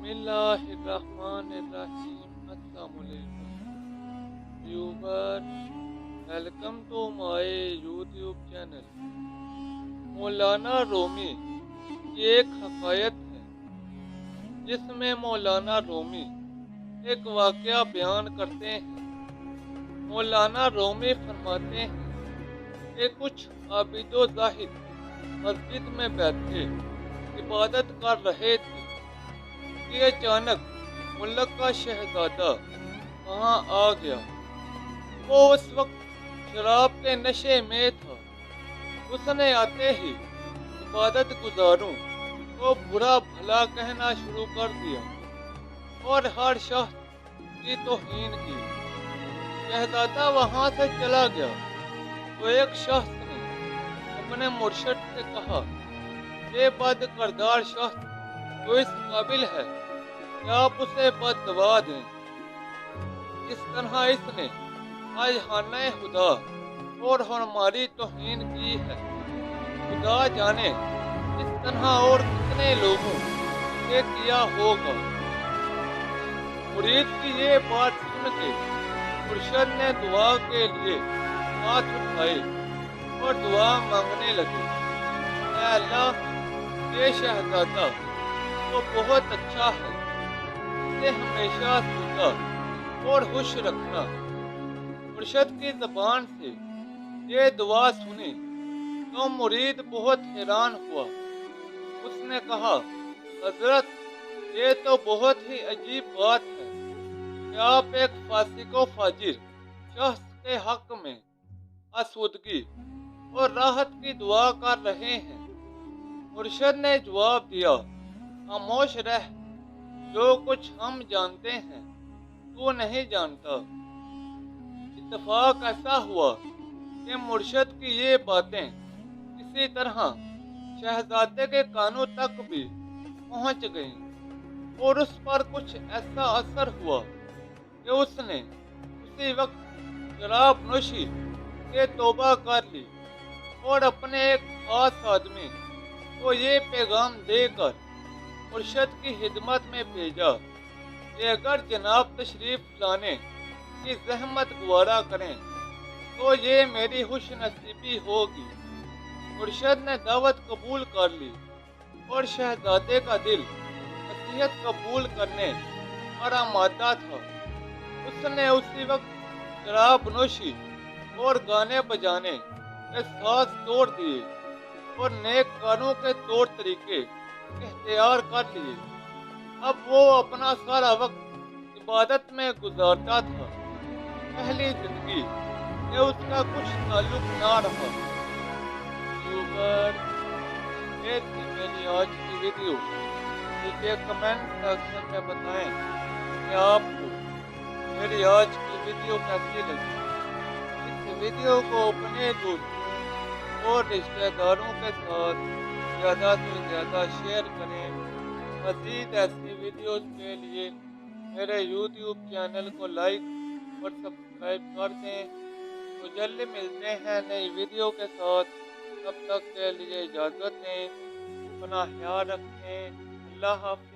बिस्मिल्लाहिर्रहमानिर्रहीम। अस्सलाम वालेकुम viewer, welcome to my YouTube channel. मौलाना रूमी की एक हकायत है जिसमें मौलाना रूमी एक वाकया बयान करते हैं। मौलाना रूमी फरमाते हैं कि कुछ आबिदो जाहिद मस्जिद में बैठे इबादत कर रहे थे कि अचानक मुल्क का शहजादा वहाँ आ गया। वो उस वक्त शराब के नशे में था। उसने आते ही इबादत गुजारों को बुरा भला कहना शुरू कर दिया और हर शख्स की तौहीन की। शहजादा वहाँ से चला गया तो एक शख्स ने अपने मुर्शद से कहा, ये बद करदार शख्स तो इस काबिल है कि आप उसे बददुआ दें। इस तरह इसने आज खाना खुदा और हमारी तौहीन की है। खुदा जाने इस तरह और कितने लोगों से किया होगा। मुरीद की ये बात सुन के मुर्शद ने दुआ के लिए हाथ उठाए और दुआ मांगने लगे। ऐ अल्लाह, ये शहजादा तो बहुत अच्छा है, इसे हमेशा सीधा और खुश रखना। मुर्शद की ज़बान से ये दुआ सुनी तो मुरीद बहुत हैरान हुआ। उसने कहा, हजरत, ये तो बहुत ही अजीब बात है कि आप एक फासिको फाजिर शख्स के हक में आसूदगी और राहत की दुआ कर रहे हैं। मुर्शद ने जवाब दिया, खामोश रह, जो कुछ हम जानते हैं तू नहीं जानता। इत्तेफाक ऐसा हुआ कि मुर्शद की ये बातें किसी तरह शहजादे के कानों तक भी पहुंच गईं और उस पर कुछ ऐसा असर हुआ कि उसने उसी वक्त शराब नोशी से तौबा कर ली और अपने एक खास आदमी को ये पैगाम देकर मुर्शद की खिदमत में भेजा कि अगर जनाब तशरीफ लाने की जहमत गवारा करें तो ये मेरी खुश नसीबी होगी। मुर्शद ने दावत कबूल कर ली और शहजादे का दिल नसीहत कबूल करने पर आमादा था। उसने उसी वक्त शराब नोशी और गाने बजाने के साथ तोड़ दिए और नेक कानों के तौर तरीके इख्तियार कर लिए। अब वो अपना सारा वक्त इबादत में गुजारता था। पहली जिंदगी से उसका कुछ ताल्लुक ना रहा। यूबर, ये थी मेरी आज की वीडियो। नीचे कमेंट सेक्शन में बताएं कि आपको मेरी आज की वीडियो कैसी लगी। इस वीडियो को अपने दोस्तों और रिश्तेदारों के साथ ज़्यादा से ज़्यादा शेयर करें। मज़ीद ऐसी वीडियोज़ के लिए मेरे YouTube चैनल को लाइक और सब्सक्राइब कर दें। तो जल्दी मिलते हैं नई वीडियो के साथ। तब तक के लिए इजाज़त दें। अपना ख्याल रखें। अल्लाह हाफ़िज़।